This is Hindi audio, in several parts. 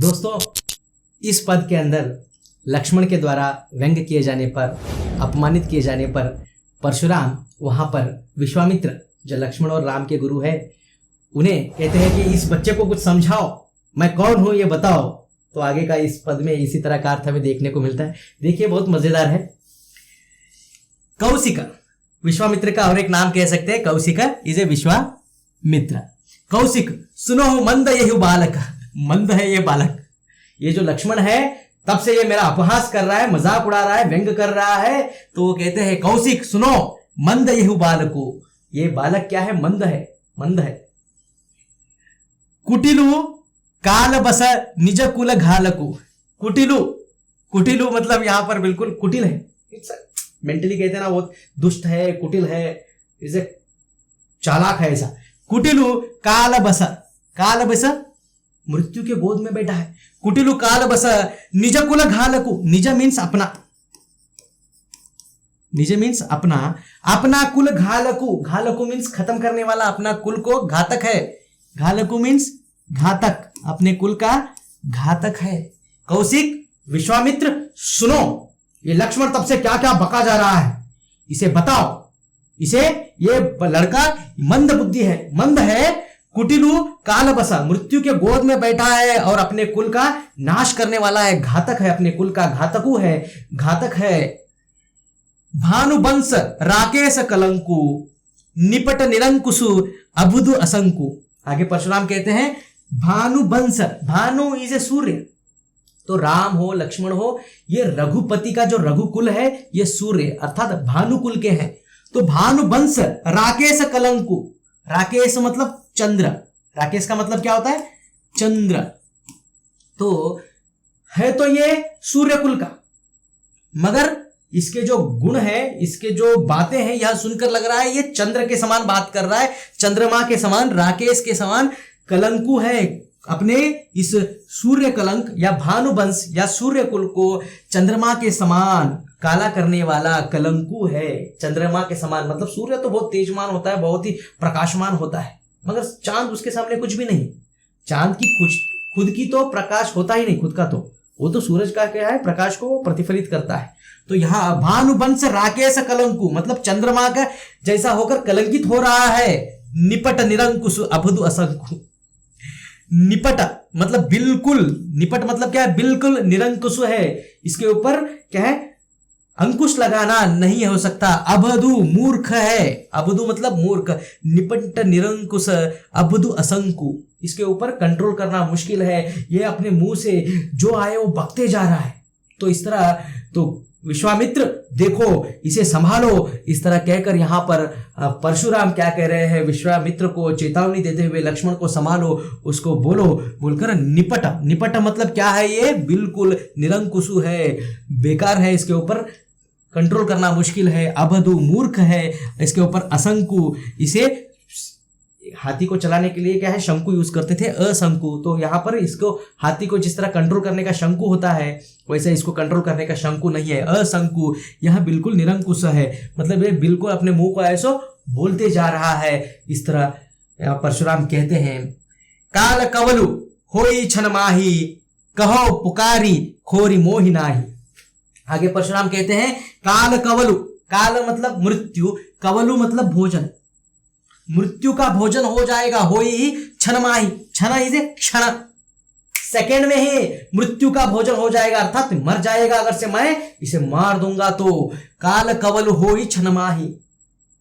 दोस्तों, इस पद के अंदर लक्ष्मण के द्वारा व्यंग किए जाने पर, अपमानित किए जाने पर परशुराम वहां पर विश्वामित्र जो लक्ष्मण और राम के गुरु है उन्हें कहते हैं कि इस बच्चे को कुछ समझाओ, मैं कौन हूं ये बताओ। तो आगे का इस पद में इसी तरह का अर्थ हमें देखने को मिलता है। देखिए, बहुत मजेदार है। कौशिक, विश्वामित्र का और एक नाम कह सकते हैं, कौशिक इज ए विश्वामित्र। कौशिक सुनो मंद यही बालक, मंद है ये बालक। ये जो लक्ष्मण है तब से ये मेरा अपहास कर रहा है, मजाक उड़ा रहा है, व्यंग कर रहा है। तो वो कहते हैं कौशिक सुनो मंद यही बालको, ये बालक क्या है? मंद है, मंद है। कुटिलु काल बस निज कुल घालकु, कुटिलु, कुटिलु मतलब यहां पर बिल्कुल कुटिल है, मेंटली कहते हैं ना, बहुत दुष्ट है, कुटिल है, इसे चालाक है ऐसा। कुटिलु काल बस, काल बस मृत्यु के गोद में बैठा है। कुटिलु काल बस निज कुल घालकु, निज मीन्स अपना, निज मीन्स अपना, अपना कुल घालकु, घालकु मीन्स खत्म करने वाला, अपना कुल को घातक है। घालकु मीन्स घातक, अपने कुल का घातक है। कौशिक, विश्वामित्र सुनो, ये लक्ष्मण तब से क्या क्या बका जा रहा है, इसे बताओ। इसे, ये लड़का मंद बुद्धि है, मंद है। कुटिलु काल बसा, मृत्यु के गोद में बैठा है और अपने कुल का नाश करने वाला है, घातक है, अपने कुल का घातकु है, घातक है। भानुबंश राकेश कलंकु, निपट निरंकुशु अबुधु असंकु। आगे परशुराम कहते हैं भानुबंश, भानु इज ए सूर्य, तो राम हो लक्ष्मण हो, ये रघुपति का जो रघुकुल है ये सूर्य अर्थात भानुकुल के हैं। तो भानुबंश राकेश कलंकु, राकेश मतलब चंद्र, राकेश का मतलब क्या होता है? चंद्र। तो है तो ये सूर्य कुल का, मगर इसके जो गुण है, इसके जो बातें हैं, यह सुनकर लग रहा है ये चंद्र के समान बात कर रहा है, चंद्रमा के समान, राकेश के समान कलंकु है। अपने इस सूर्य कलंक या भानुवंश या सूर्य कुल को चंद्रमा के समान काला करने वाला कलंकु है। चंद्रमा के समान मतलब सूर्य तो बहुत तेजमान होता है, बहुत ही प्रकाशमान होता है, मगर चांद उसके सामने कुछ भी नहीं। चांद की कुछ खुद की तो प्रकाश होता ही नहीं, खुद का तो वो तो सूरज का क्या है, प्रकाश को प्रतिफलित करता है। तो यहाँ भानुवंश राकेश कलंकु मतलब चंद्रमा का जैसा होकर कलंकित हो रहा है। निपट निरंकुश अबुधु असंकु, निपट मतलब बिल्कुल, निपट मतलब क्या है? बिल्कुल, निरंकुश है, इसके ऊपर क्या है? अंकुश लगाना नहीं हो सकता। अबधु मूर्ख है, अबधु मतलब मूर्ख। निपट निरंकुश अबधु असंकु, इसके ऊपर कंट्रोल करना मुश्किल है, ये अपने मुंह से जो आए वो बकते जा रहा है। तो इस तरह, तो विश्वामित्र देखो इसे संभालो, इस तरह कहकर यहाँ पर परशुराम क्या कह रहे हैं? विश्वामित्र को चेतावनी देते हुए लक्ष्मण को संभालो, उसको बोलो, बोलकर निपट, निपट मतलब क्या है? ये बिल्कुल निरंकुशु है, बेकार है, इसके ऊपर कंट्रोल करना मुश्किल है। अबधु मूर्ख है, इसके ऊपर असंकु, इसे हाथी को चलाने के लिए क्या है? शंकु यूज करते थे, असंकु। तो यहाँ पर इसको, हाथी को जिस तरह कंट्रोल करने का शंकु होता है वैसे इसको कंट्रोल करने का शंकु नहीं है, असंकु। यह बिल्कुल निरंकुश है, मतलब ये बिल्कुल अपने मुंह को ऐसो बोलते जा रहा है। इस तरह परशुराम कहते हैं काल कवलु होई छन माही, कहो पुकारी खोरी मोहि नाही। आगे परशुराम कहते हैं काल कवलु, काल मतलब मृत्यु, कवलु मतलब भोजन, मृत्यु का भोजन हो जाएगा। होई ही क्षणमाही, क्षण इसे क्षण, सेकेंड में ही मृत्यु का भोजन हो जाएगा, अर्थात मर जाएगा अगर से मैं इसे मार दूंगा तो। काल कवल होई क्षणमाही,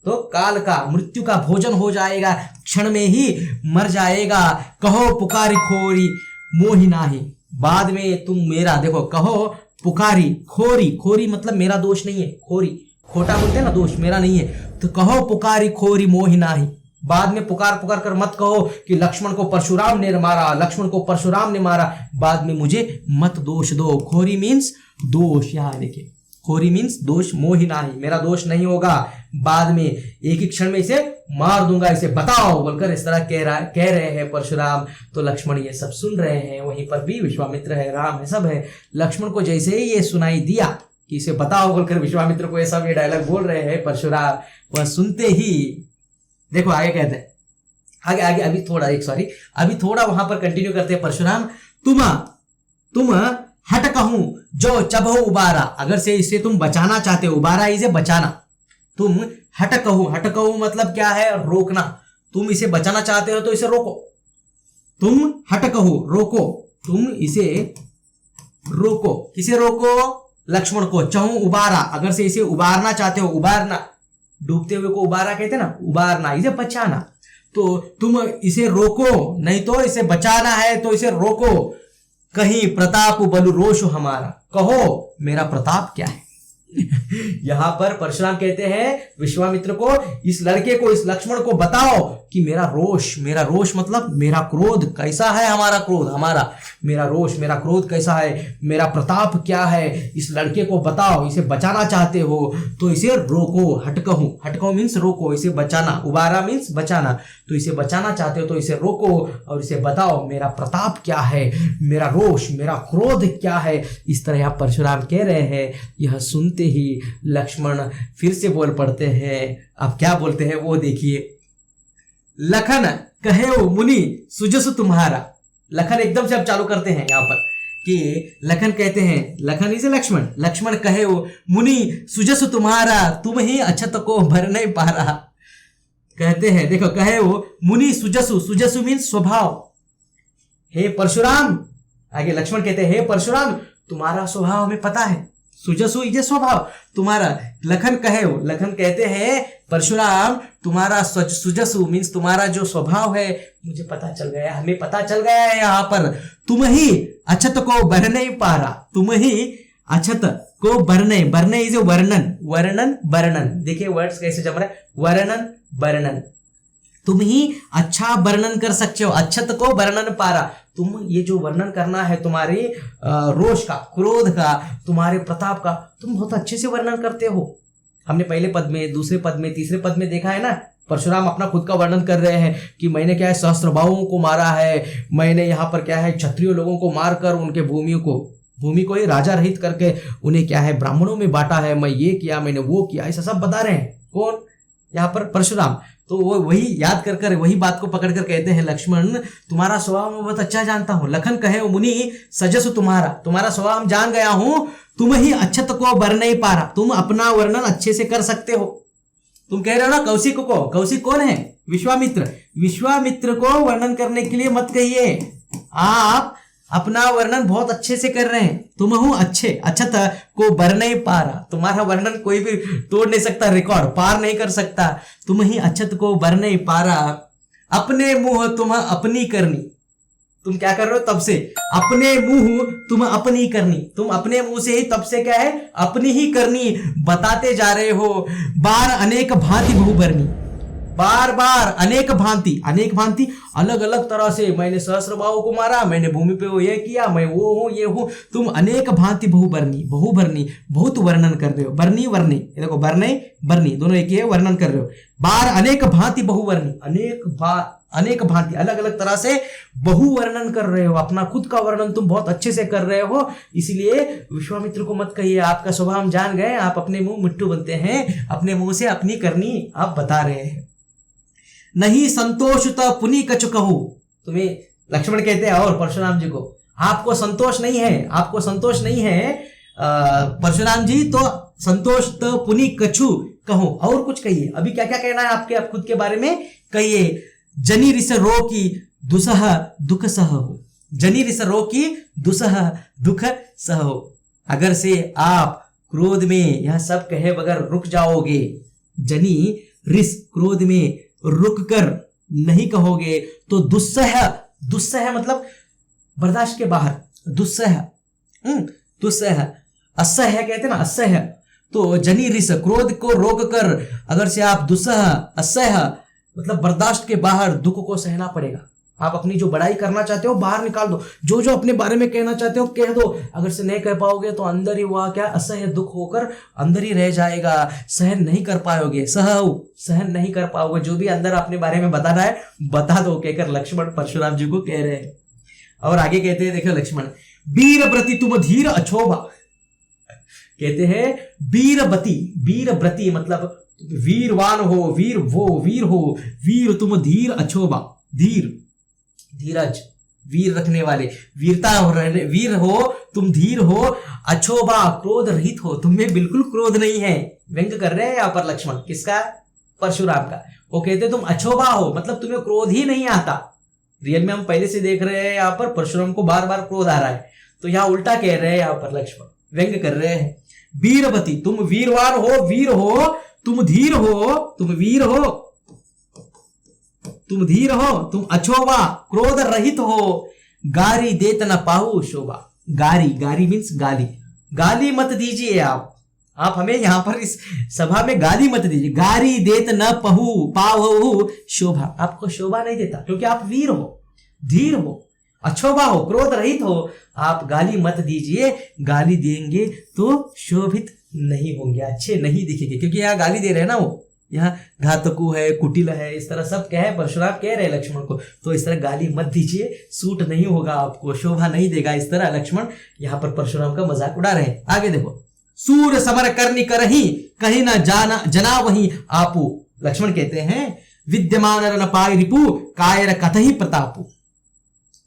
तो काल का, मृत्यु का भोजन हो जाएगा, क्षण में ही मर जाएगा। कहो पुकारी खोरी मोहि नाही, बाद में तुम मेरा, देखो कहो पुकारी, खोरी, खोरी मतलब मेरा दोष नहीं है, खोरी खोटा बोलते हैं ना, दोष मेरा नहीं है। तो कहो पुकारी खोरी मोहि नाही, बाद में पुकार पुकार कर मत कहो कि लक्ष्मण को परशुराम ने मारा, लक्ष्मण को परशुराम ने मारा, बाद में मुझे मत दोष दो। खोरी मीन्स दोष, यहां देखिए, खोरी मीन्स दोष, मोहि नाही, मेरा दोष नहीं होगा, बाद में एक ही क्षण में इसे मार दूंगा, इसे बताओ, बोलकर इस तरह कह रहे हैं परशुराम। तो लक्ष्मण ये सब सुन रहे हैं, वहीं पर भी विश्वामित्र है, राम है, सब है। लक्ष्मण को जैसे ही ये सुनाई दिया कि इसे बताओ बोलकर विश्वामित्र को ये सब ये डायलॉग बोल रहे हैं परशुराम, वह सुनते ही देखो आगे कहते हैं, आगे अभी थोड़ा वहां पर कंटिन्यू करते हैं परशुराम। तुम तुम हट कहूं जो चबहु उबारा, अगर से इसे तुम बचाना चाहते हो, उबारा इसे बचाना, तुम हट कहूं मतलब क्या है, रोकना, तुम इसे बचाना चाहते हो तो इसे रोको, तुम हट कहूं रोको, तुम इसे रोको, किसे रोको, लक्ष्मण को, चहूं उबारा, अगर से इसे उबारना चाहते हो, उबारना, डूबते हुए को उबारा कहते ना, उबारना इसे बचाना, तो तुम इसे रोको, नहीं तो इसे बचाना है तो इसे रोको, कहीं प्रताप बलु रोष हमारा, कहो मेरा प्रताप क्या है। यहां पर परशुराम कहते हैं विश्वामित्र को, इस लड़के को, इस लक्ष्मण को बताओ कि मेरा रोष मतलब मेरा क्रोध कैसा है, हमारा क्रोध, मेरा रोष, मेरा क्रोध कैसा है, मेरा प्रताप क्या है, इस लड़के को बताओ, इसे बचाना चाहते हो तो इसे रोको, हटकहूं मीन्स रोको, इसे बचाना, उबारा मीन्स बचाना, तो इसे बचाना चाहते हो तो इसे रोको और इसे बताओ मेरा प्रताप क्या है, मेरा रोष, मेरा क्रोध क्या है। इस तरह आप परशुराम कह रहे हैं। यह सुनते ही लक्ष्मण फिर से बोल पड़ते हैं। अब क्या बोलते हैं वो देखिए, लखन कहे मुनि सुजसु तुम्हारा, लखन एकदम से अब चालू करते हैं यहाँ पर कि लखन कहते हैं, लखन इसे लक्ष्मण कहे मुनि सुजसु तुम्हारा, तुम ही अछत को भर नहीं पा रहा, कहते हैं देखो, कहे मुनि सुजसु मीन्स स्वभाव, हे परशुराम, आगे लक्ष्मण कहते हैं हे परशुराम तुम्हारा स्वभाव हमें पता है, सुजसु इजे स्वभाव तुम्हारा, लखन कहते हैं परशुराम तुम्हारा सुजसु मीन्स तुम्हारा जो स्वभाव है मुझे पता चल गया, हमें पता चल गया है यहाँ पर, तुम ही अछत को भर नहीं पा रहा, तुम ही अछत को बरने इज वर्णन, देखिए वर्ड्स कैसे जम रहे हैं, वर्णन, तुम ही अच्छा वर्णन कर सकते हो, अच्छत को वर्णन पारा, तुम ये जो वर्णन करना है तुम्हारे रोष का, क्रोध का, तुम्हारे प्रताप का, तुम बहुत अच्छे से वर्णन करते हो। हमने पहले पद में, दूसरे पद में, तीसरे पद में देखा है ना, परशुराम अपना खुद का वर्णन कर रहे हैं कि मैंने क्या है सहस्त्रबाहुओं को मारा है, मैंने यहाँ पर क्या है क्षत्रिय लोगों को मारकर उनके भूमि को ही राजा रहित करके उन्हें क्या है ब्राह्मणों में बांटा है, मैं ये किया, मैंने वो किया, ऐसा सब बता रहे हैं। कौन? यहाँ पर परशुराम। तो वो वही याद कर वही बात को पकड़ कर कहते हैं लक्ष्मण तुम्हारा स्वभाव मैं बहुत अच्छा जानता हूँ। लखन कहे मुनि सजसु तुम्हारा स्वभाव हम जान गया हूँ, तुम ही अच्छत को बर नहीं पा रहा, तुम अपना वर्णन अच्छे से कर सकते हो। तुम कह रहे हो ना कौशिक को, कौशिक कौन है? विश्वामित्र को वर्णन करने के लिए मत कहिए, आप अपना वर्णन बहुत अच्छे से कर रहे हैं। तुम हूं अच्छत को बर नहीं पा रहा, तुम्हारा वर्णन कोई भी तोड़ नहीं सकता, रिकॉर्ड पार नहीं कर सकता। तुम ही अच्छत को बर नहीं पा रहा, अपने मुंह तुम अपनी करनी। तुम क्या कर रहे हो तब से? अपने मुंह तुम अपनी करनी, तुम अपने मुंह से ही तब से क्या है अपनी ही करनी बताते जा रहे हो। बार अनेक भांति बहुबरनी, बार बार अनेक भांति अलग अलग तरह से, मैंने सहस्त्रबाहु को मारा, मैंने भूमि पे वो ये किया, मैं वो हूं ये हूं। तुम अनेक भांति बहुबरनी बहुत वर्णन कर रहे हो। बरनी वर्णी, ये देखो बरनी दोनों एक ही है, वर्णन कर रहे हो। बार अनेक भांति बहुवर्णी, अनेक भांति अलग अलग तरह से बहु वर्णन कर रहे हो। अपना खुद का वर्णन तुम बहुत अच्छे से कर रहे हो, इसलिए विश्वामित्र को मत कहिए, आपका स्वभाव हम जान गए, आप अपने मुंह मिट्टू बनते हैं, अपने मुंह से अपनी करनी आप बता रहे हैं। नहीं संतोष त पुनि कछु कहूं, तुम्हें लक्ष्मण कहते हैं और परशुराम जी को, आपको संतोष नहीं है परशुराम जी, तो संतोष त पुनि कछु कहूं, और कुछ कहिए। अभी क्या क्या कहना है आपके, आप खुद के बारे में कहिए। जनी रिस रो की दुसह दुख सहो, जनी रिस रो की दुसह दुख सहो। अगर से आप क्रोध में यह सब कहे बगैर रुक जाओगे, जनी रिस क्रोध में रुक कर नहीं कहोगे तो दुस्सह मतलब बर्दाश्त के बाहर, दुस्सह असह्य कहते ना, असह्य। तो जनी रिस क्रोध को रोक कर अगर से आप दुस्सह असह्य मतलब बर्दाश्त के बाहर दुख को सहना पड़ेगा। आप अपनी जो बड़ाई करना चाहते हो बाहर निकाल दो, जो अपने बारे में कहना चाहते हो कह दो। अगर से नहीं कह पाओगे तो अंदर ही वह क्या असह्य दुख होकर अंदर ही रह जाएगा, सहन नहीं कर पाओगे, सहन नहीं कर पाओगे। जो भी अंदर अपने बारे में बताना है बता दो, कहकर लक्ष्मण परशुराम जी को कह रहे हैं। और आगे कहते हैं, देखो लक्ष्मण, वीरव्रति तुम धीर अछोभा, कहते हैं वीरव्रति मतलब वीरवान हो, वीर हो, वीर तुम धीर अछोभा, धीरज वीर रखने वाले, वीर हो तुम, धीर हो, अछोभा क्रोध रहित हो, तुम्हें बिल्कुल क्रोध नहीं है। व्यंग कर रहे हैं यहाँ पर लक्ष्मण, किसका? परशुराम का। वो कहते तुम अछोभा हो, मतलब तुम्हें क्रोध ही नहीं आता। रियल में हम पहले से देख रहे हैं यहाँ पर परशुराम को बार बार क्रोध आ रहा है, तो यहाँ उल्टा कह रहे हैं यहाँ पर लक्ष्मण, व्यंग कर रहे हैं। वीरवती, तुम वीरवान हो, वीर हो, तुम धीर हो, तुम वीर हो, तुम धीर हो, तुम अछोभा क्रोध रहित हो, गारी देत न पाहु शोभा। गारी, गारी मीन्स गाली, गाली मत दीजिए आप हमें यहाँ पर इस सभा में गाली मत दीजिए। गारी देत न पाहु शोभा, आपको शोभा नहीं देता क्योंकि आप वीर हो, धीर हो, अछोभा हो, क्रोध रहित हो, आप गाली मत दीजिए। गाली देंगे तो शोभित नहीं होंगे, अच्छे नहीं दिखेंगे, क्योंकि यहाँ गाली दे रहे हैं ना, वो यहाँ घातकु है, कुटिल है, इस तरह सब कहे, परशुराम कह रहे हैं लक्ष्मण को, तो इस तरह गाली मत दीजिए, सूट नहीं होगा आपको, शोभा नहीं देगा। इस तरह लक्ष्मण यहाँ पर परशुराम का मजाक उड़ा रहे हैं। आगे देखो, सूर समर करनी करही, कहीं न जना वही आपू। लक्ष्मण कहते हैं विद्यमान रन पाई रिपु, कायर कथहि प्रतापु।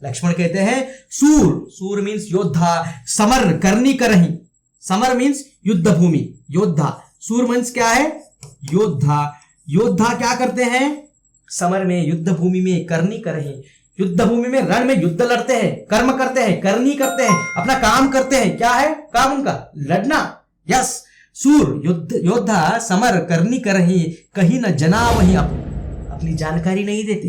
लक्ष्मण कहते हैं सूर मीन्स योद्धा, समर करनी करही, समर मीन्स युद्ध भूमि, योद्धा, सूर मीन्स क्या है? योद्धा क्या करते हैं? समर में, युद्ध भूमि में, करनी करही, युद्ध भूमि में, रण में युद्ध लड़ते हैं, कर्म करते हैं, करनी करते हैं, अपना काम करते हैं। क्या है काम उनका? लड़ना। यस, सूर योद्धा समर करनी करही, कहीं न जना वही अपनी जानकारी नहीं देते,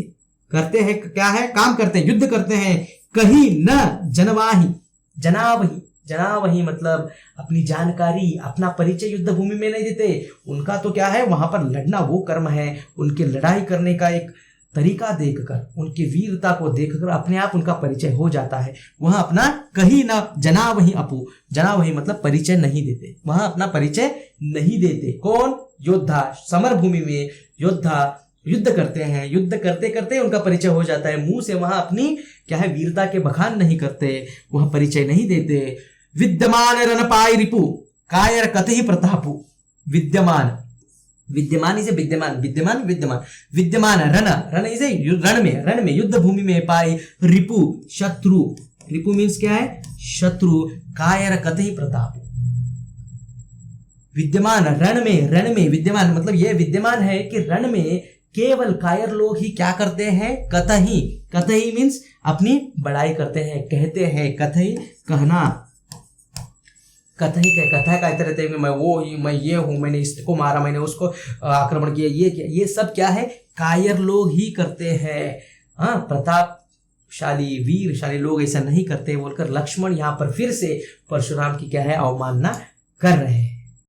करते हैं क्या है? काम करते हैं, युद्ध करते हैं, कहीं न जनवाही, जना वही मतलब अपनी जानकारी, अपना परिचय युद्ध भूमि में नहीं देते। उनका तो क्या है, वहां पर लड़ना वो कर्म है। उनके लड़ाई करने का एक तरीका देखकर, उनकी वीरता को देखकर अपने आप उनका परिचय हो जाता है। वहां अपना कहीं ना जना वही अपू, जना वही मतलब परिचय नहीं देते, वहां अपना परिचय नहीं देते। कौन? योद्धा, समर भूमि में योद्धा युद्ध करते हैं, युद्ध करते करते उनका परिचय हो जाता है। मुंह से वहां अपनी क्या है, वीरता के बखान नहीं करते, वहां परिचय नहीं देते। विद्यमान रन पाई रिपु, कायर कतहि प्रतापु। विद्यमान इसे विद्यमान रन इसे रण में युद्ध भूमि में, पाई रिपु शत्रु, रिपु मीन्स क्या है? शत्रु, कायर कतहि प्रतापु। विद्यमान रण में विद्यमान मतलब यह विद्यमान है कि रण में केवल कायर लोग ही क्या करते हैं? कतहि मीन्स अपनी बड़ाई करते हैं, कहते हैं, कतहि कहना, कथा कहते रहते हैं कि मैं वो ही, मैं ये हूं, मैंने इसको मारा, मैंने उसको आक्रमण किया, ये किया। ये सब क्या है? कायर लोग ही करते हैं। हाँ, प्रतापशाली वीरशाली लोग ऐसा नहीं करते बोलकर लक्ष्मण यहाँ पर फिर से परशुराम की क्या है, अवमानना कर रहे हैं।